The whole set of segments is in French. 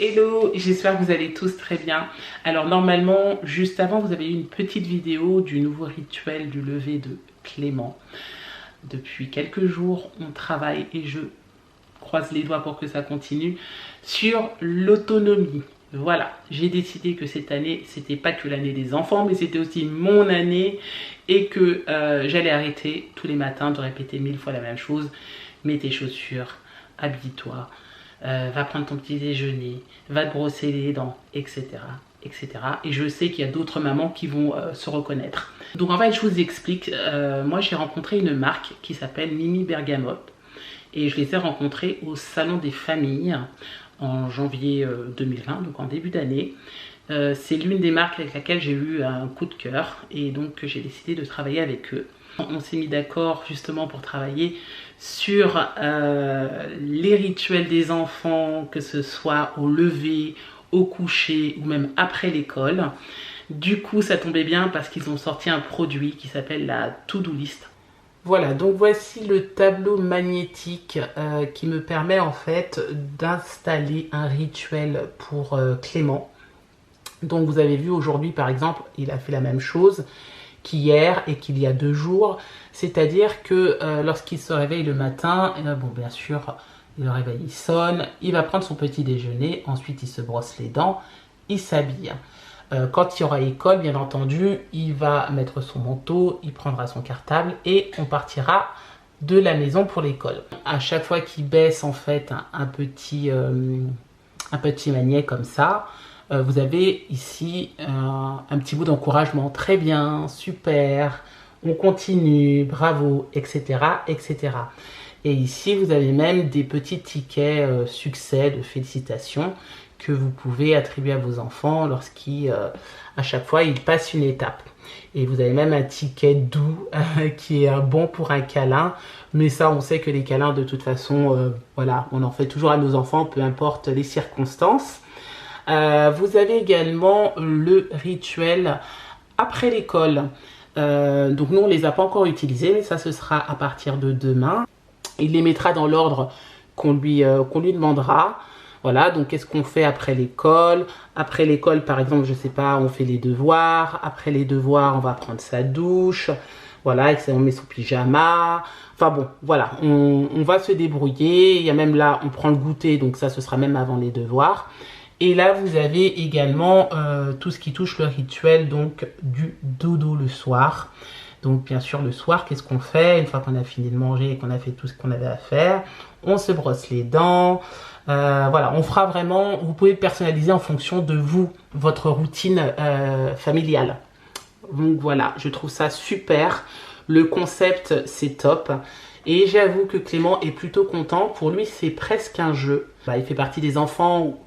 Hello, j'espère que vous allez tous très bien. Alors normalement, juste avant, vous avez eu une petite vidéo du nouveau rituel du lever de Clément. Depuis quelques jours, on travaille et je croise les doigts pour que ça continue sur l'autonomie. Voilà, j'ai décidé que cette année, c'était pas que l'année des enfants, mais c'était aussi mon année et que j'allais arrêter tous les matins de répéter 1000 fois la même chose. Mets tes chaussures, habille-toi, va prendre ton petit déjeuner, va te brosser les dents, etc. etc. Et je sais qu'il y a d'autres mamans qui vont se reconnaître. Donc en fait, je vous explique, moi j'ai rencontré une marque qui s'appelle Mimi Bergamote et je les ai rencontrés au Salon des Familles en janvier 2020, donc en début d'année. C'est l'une des marques avec laquelle j'ai eu un coup de cœur et donc j'ai décidé de travailler avec eux. On s'est mis d'accord justement pour travailler sur les rituels des enfants, que ce soit au lever, au coucher ou même après l'école. Du coup, ça tombait bien parce qu'ils ont sorti un produit qui s'appelle la To-Do List. Voilà, donc voici le tableau magnétique qui me permet en fait d'installer un rituel pour Clément. Donc vous avez vu aujourd'hui par exemple, il a fait la même chose qu'hier et qu'il y a 2 jours. C'est-à-dire que lorsqu'il se réveille le matin, bon bien sûr, le réveil il sonne, il va prendre son petit déjeuner, ensuite il se brosse les dents, il s'habille. Quand il y aura école, bien entendu, il va mettre son manteau, il prendra son cartable et on partira de la maison pour l'école. À chaque fois qu'il baisse en fait un petit magnet comme ça, vous avez ici un petit bout d'encouragement. Très bien, super, on continue, bravo, etc. etc. Et ici, vous avez même des petits tickets succès de félicitations que vous pouvez attribuer à vos enfants à chaque fois, ils passent une étape. Et vous avez même un ticket doux qui est bon pour un câlin. Mais ça, on sait que les câlins, de toute façon, voilà, on en fait toujours à nos enfants, peu importe les circonstances. Vous avez également le rituel après l'école. Donc nous, on ne les a pas encore utilisés, mais ça, ce sera à partir de demain. Il les mettra dans l'ordre qu'on lui demandera. Voilà, donc qu'est-ce qu'on fait après l'école? Après l'école, par exemple, je sais pas, on fait les devoirs. Après les devoirs, on va prendre sa douche. Voilà, on met son pyjama. Enfin bon, voilà, on va se débrouiller. Il y a même là, on prend le goûter, donc ça, ce sera même avant les devoirs. Et là, vous avez également tout ce qui touche le rituel donc du dodo le soir. Donc bien sûr, le soir, qu'est-ce qu'on fait? Une fois qu'on a fini de manger et qu'on a fait tout ce qu'on avait à faire, on se brosse les dents. Voilà, on fera vraiment, vous pouvez personnaliser en fonction de vous, votre routine familiale. Donc voilà, je trouve ça super. Le concept, c'est top. Et j'avoue que Clément est plutôt content. Pour lui, c'est presque un jeu. Bah, il fait partie des enfants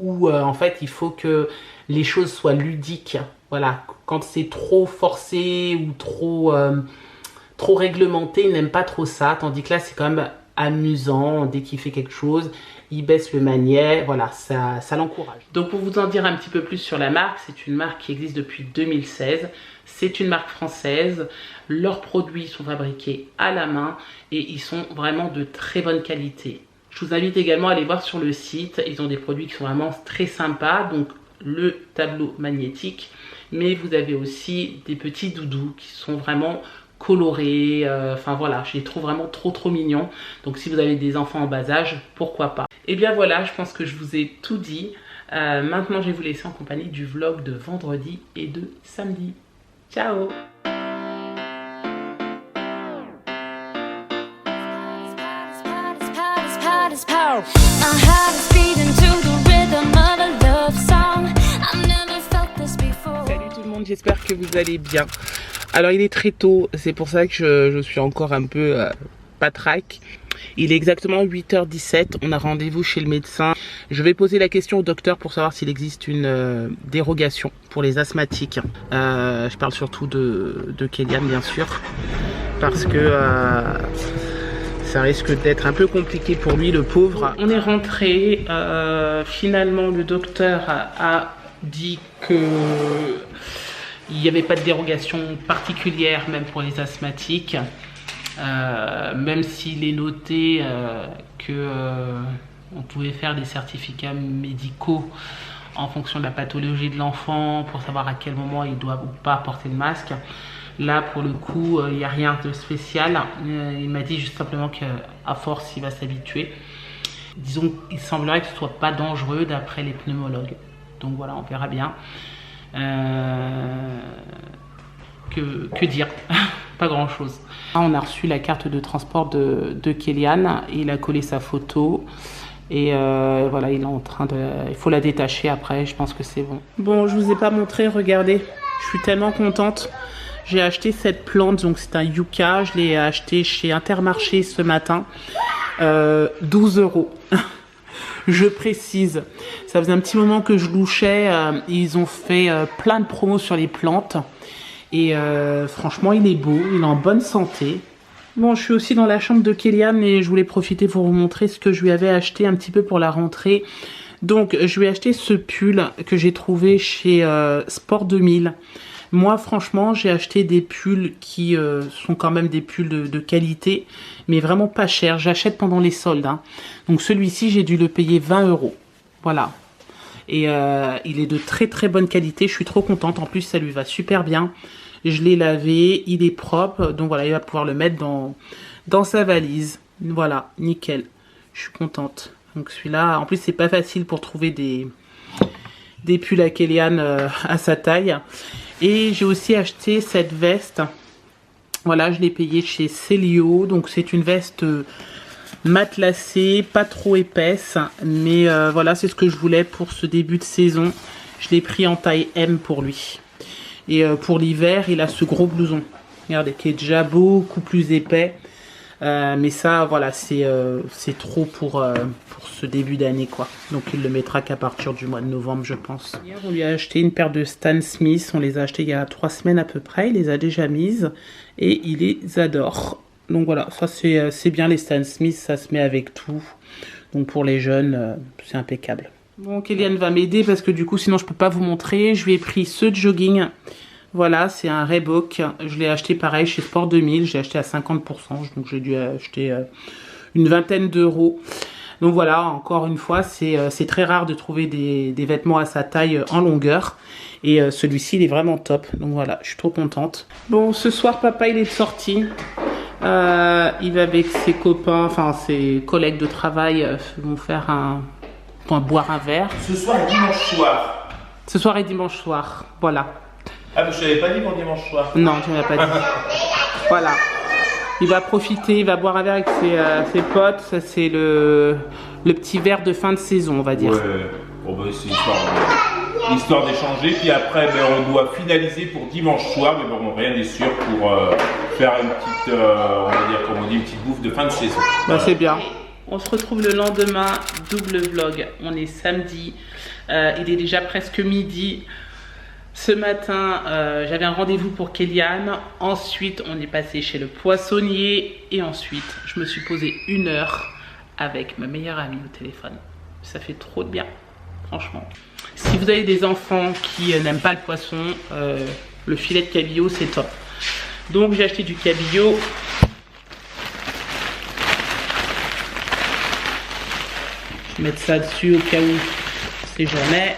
où en fait, il faut que les choses soient ludiques. Voilà, quand c'est trop forcé ou trop réglementé, il n'aime pas trop ça. Tandis que là, c'est quand même amusant. Dès qu'il fait quelque chose, il baisse le magnet. Voilà, ça l'encourage. Donc pour vous en dire un petit peu plus sur la marque, c'est une marque qui existe depuis 2016. C'est une marque française. Leurs produits sont fabriqués à la main et ils sont vraiment de très bonne qualité. Je vous invite également à aller voir sur le site. Ils ont des produits qui sont vraiment très sympas. Donc le tableau magnétique. Mais vous avez aussi des petits doudous qui sont vraiment colorés. Enfin voilà, je les trouve vraiment trop mignons. Donc si vous avez des enfants en bas âge, pourquoi pas. Et bien voilà, je pense que je vous ai tout dit. Maintenant, je vais vous laisser en compagnie du vlog de vendredi et de samedi. Ciao! Salut tout le monde, j'espère que vous allez bien. Alors il est très tôt, c'est pour ça que je suis encore un peu patraque. Il est exactement 8h17, on a rendez-vous chez le médecin. Je vais poser la question au docteur pour savoir s'il existe une dérogation pour les asthmatiques. Je parle surtout de Kélian bien sûr, parce que ça risque d'être un peu compliqué pour lui, le pauvre. On est rentré, finalement le docteur a dit que il n'y avait pas de dérogation particulière même pour les asthmatiques. Même s'il est noté que on pouvait faire des certificats médicaux en fonction de la pathologie de l'enfant pour savoir à quel moment il doit ou pas porter le masque. Là, pour le coup, il n'y a rien de spécial. Il m'a dit juste simplement qu'à force, il va s'habituer. Disons qu'il semblerait que ce ne soit pas dangereux d'après les pneumologues. Donc voilà, on verra bien. Que dire? Pas grand chose. On a reçu la carte de transport de Kélian. Il a collé sa photo. Et voilà, il est en train de... Il faut la détacher après, je pense que c'est bon. Bon, je vous ai pas montré, regardez. Je suis tellement contente. J'ai acheté cette plante, donc c'est un yucca. Je l'ai acheté chez Intermarché ce matin. 12 €. Je précise. Ça faisait un petit moment que je louchais. Ils ont fait plein de promos sur les plantes. Et franchement, il est beau. Il est en bonne santé. Bon, je suis aussi dans la chambre de Kélian et je voulais profiter pour vous montrer ce que je lui avais acheté un petit peu pour la rentrée. Donc, je lui ai acheté ce pull que j'ai trouvé chez Sport 2000. Moi, franchement, j'ai acheté des pulls qui sont quand même des pulls de qualité, mais vraiment pas cher. J'achète pendant les soldes. Hein. Donc, celui-ci, j'ai dû le payer 20 €. Voilà. Et il est de très très bonne qualité. Je suis trop contente. En plus, ça lui va super bien. Je l'ai lavé, il est propre, donc voilà, il va pouvoir le mettre dans sa valise. Voilà, nickel. Je suis contente. Donc celui-là, en plus c'est pas facile pour trouver des pulls à Kélian à sa taille. Et j'ai aussi acheté cette veste. Voilà, je l'ai payée chez Célio. Donc c'est une veste matelassée, pas trop épaisse. Mais voilà, c'est ce que je voulais pour ce début de saison. Je l'ai pris en taille M pour lui. Et pour l'hiver, il a ce gros blouson. Regardez, qui est déjà beaucoup plus épais. Mais ça, voilà, c'est trop pour ce début d'année, quoi. Donc, il le mettra qu'à partir du mois de novembre, je pense. Hier, on lui a acheté une paire de Stan Smith. On les a achetées il y a 3 semaines à peu près. Il les a déjà mises. Et il les adore. Donc, voilà, ça, c'est bien les Stan Smith. Ça se met avec tout. Donc, pour les jeunes, c'est impeccable. Bon, Kélian va m'aider parce que du coup, sinon je peux pas vous montrer. Je lui ai pris ce jogging. Voilà, c'est un Reebok. Je l'ai acheté pareil chez Sport 2000. J'ai acheté à 50%. Donc j'ai dû acheter une vingtaine d'euros. Donc voilà, encore une fois, c'est très rare de trouver des vêtements à sa taille en longueur. Et celui-ci, il est vraiment top. Donc voilà, je suis trop contente. Bon, ce soir, papa, il est sorti. Il va avec ses copains, enfin ses collègues de travail, vont faire boire un verre. Ce soir et dimanche soir. Ce soir et dimanche soir, voilà. Ah mais je t'avais pas dit pour dimanche soir. Non, tu ne m'as pas dit. Voilà. Il va profiter, il va boire un verre avec ses potes. Ça c'est le petit verre de fin de saison, on va dire. Ouais, bon, bah, c'est histoire d'échanger. Puis après, on doit finaliser pour dimanche soir. Mais bon, rien n'est sûr pour faire une petite, on va dire, comme on dit, une petite bouffe de fin de saison. Bah, voilà. C'est bien. On se retrouve le lendemain, double vlog. On est samedi, il est déjà presque midi. Ce matin, j'avais un rendez-vous pour Kélian. Ensuite, on est passé chez le poissonnier. Et ensuite, je me suis posé 1 heure avec ma meilleure amie au téléphone. Ça fait trop de bien, franchement. Si vous avez des enfants qui n'aiment pas le poisson, le filet de cabillaud, c'est top. Donc, j'ai acheté du cabillaud. Je vais mettre ça dessus au cas où c'est jamais.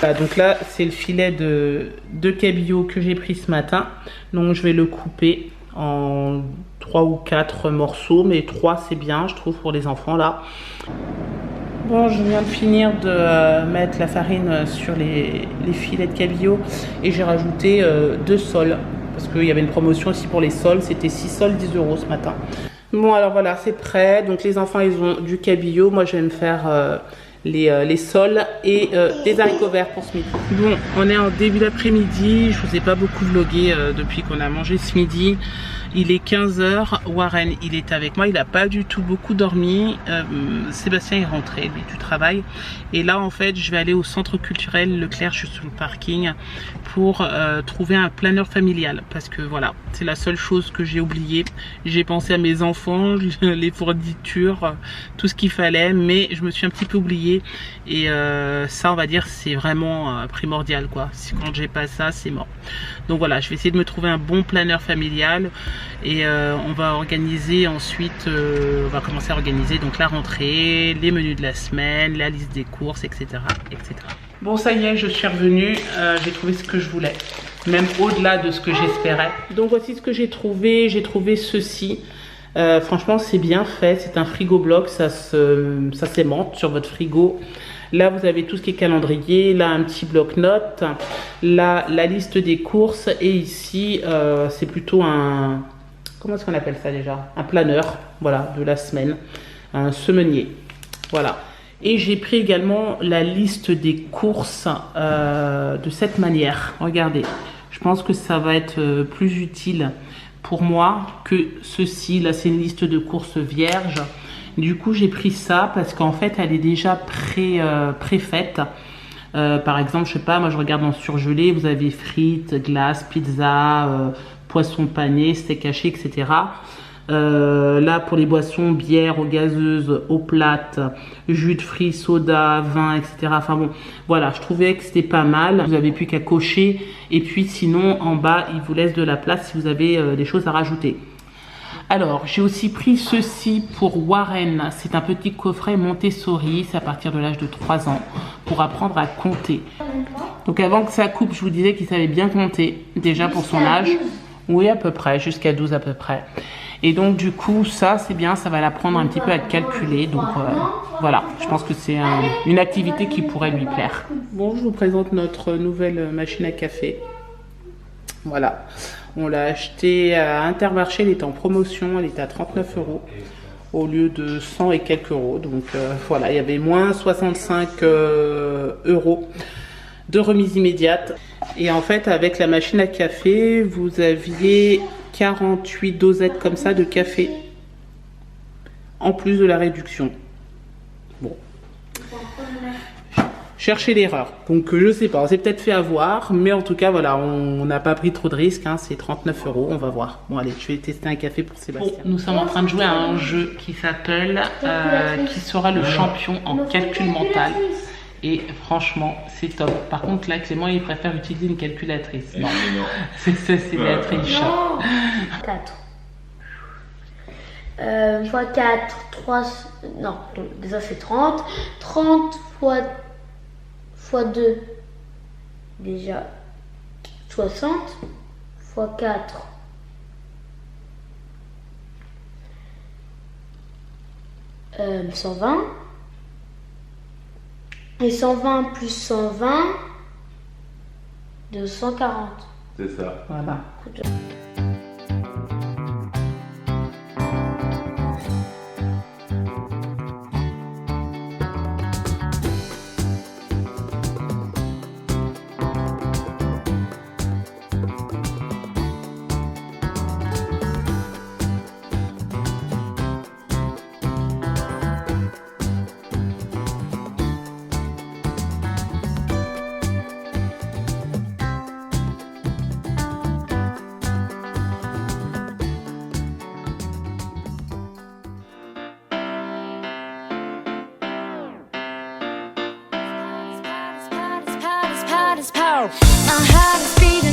Voilà, donc là, c'est le filet de cabillaud que j'ai pris ce matin. Donc, je vais le couper en 3 ou 4 morceaux. Mais 3, c'est bien, je trouve, pour les enfants, là. Bon, je viens de finir de mettre la farine sur les filets de cabillaud. Et j'ai rajouté 2 sols. Parce qu'il y avait une promotion aussi pour les sols. C'était 6 sols, 10 € ce matin. Bon, alors voilà, c'est prêt. Donc les enfants, ils ont du cabillaud. Moi, je vais me faire les sols et des haricots verts pour ce midi. Bon, on est en début d'après-midi. Je vous ai pas beaucoup vlogué depuis qu'on a mangé ce midi. Il est 15 h. Warren, il est avec moi. Il n'a pas du tout beaucoup dormi. Sébastien est rentré, lui, du travail. Et là, en fait, je vais aller au centre culturel Leclerc. Je suis sur le parking pour trouver un planeur familial. Parce que voilà, c'est la seule chose que j'ai oubliée. J'ai pensé à mes enfants, les fournitures, tout ce qu'il fallait. Mais je me suis un petit peu oubliée. Et ça, on va dire, c'est vraiment primordial, quoi. Quand j'ai pas ça, c'est mort. Donc voilà, je vais essayer de me trouver un bon planeur familial. Et on va organiser ensuite, on va commencer à organiser donc la rentrée, les menus de la semaine, la liste des courses, etc. etc. Bon, ça y est, je suis revenue, j'ai trouvé ce que je voulais, même au-delà de ce que j'espérais. Donc voici ce que j'ai trouvé ceci. Franchement, c'est bien fait, c'est un frigo bloc, ça s'aimante sur votre frigo. Là, vous avez tout ce qui est calendrier, là, un petit bloc-notes, là, la liste des courses, et ici, c'est plutôt un... Comment est-ce qu'on appelle ça déjà? Un planeur, voilà, de la semaine, un semenier, voilà. Et j'ai pris également la liste des courses de cette manière. Regardez, je pense que ça va être plus utile pour moi que ceci. Là, c'est une liste de courses vierge. Du coup, j'ai pris ça parce qu'en fait, elle est déjà préfaite. Par exemple, je sais pas, moi je regarde en surgelé, vous avez frites, glace, pizza, poisson pané, steak haché, etc. Là, pour les boissons, bière, eau gazeuse, eau plate, jus de fruits, soda, vin, etc. Enfin bon, voilà, je trouvais que c'était pas mal. Vous n'avez plus qu'à cocher. Et puis sinon, en bas, il vous laisse de la place si vous avez des choses à rajouter. Alors, j'ai aussi pris ceci pour Warren. C'est un petit coffret Montessori, c'est à partir de l'âge de 3 ans, pour apprendre à compter. Donc avant que ça coupe, je vous disais qu'il savait bien compter, déjà pour son âge. Oui, à peu près, jusqu'à 12 à peu près. Et donc du coup, ça c'est bien, ça va l'apprendre un petit peu à calculer. Donc voilà, je pense que c'est une activité qui pourrait lui plaire. Bon, je vous présente notre nouvelle machine à café. Voilà, on l'a acheté à Intermarché, elle est en promotion, elle était à 39 € au lieu de 100 et quelques euros. Donc voilà, il y avait moins 65 € de remise immédiate. Et en fait, avec la machine à café, vous aviez 48 dosettes comme ça de café, en plus de la réduction. Bon. Cherchez l'erreur. Donc je sais pas, on s'est peut-être fait avoir, mais en tout cas voilà, on n'a pas pris trop de risques, hein, c'est 39 €, on va voir. Bon allez, je vais tester un café pour Sébastien. Bon, nous sommes en train de jouer à un jeu qui s'appelle Qui sera le champion en calcul mental. Et franchement, c'est top. Par contre, là, Clément, il préfère utiliser une calculatrice. Non, c'est la triche. 4. Fois 4, 3... Non, déjà c'est 30. 30 fois 2, déjà 60. Fois 4, 120. Et 120 plus 120, 240. C'est ça. Voilà. My heart is beating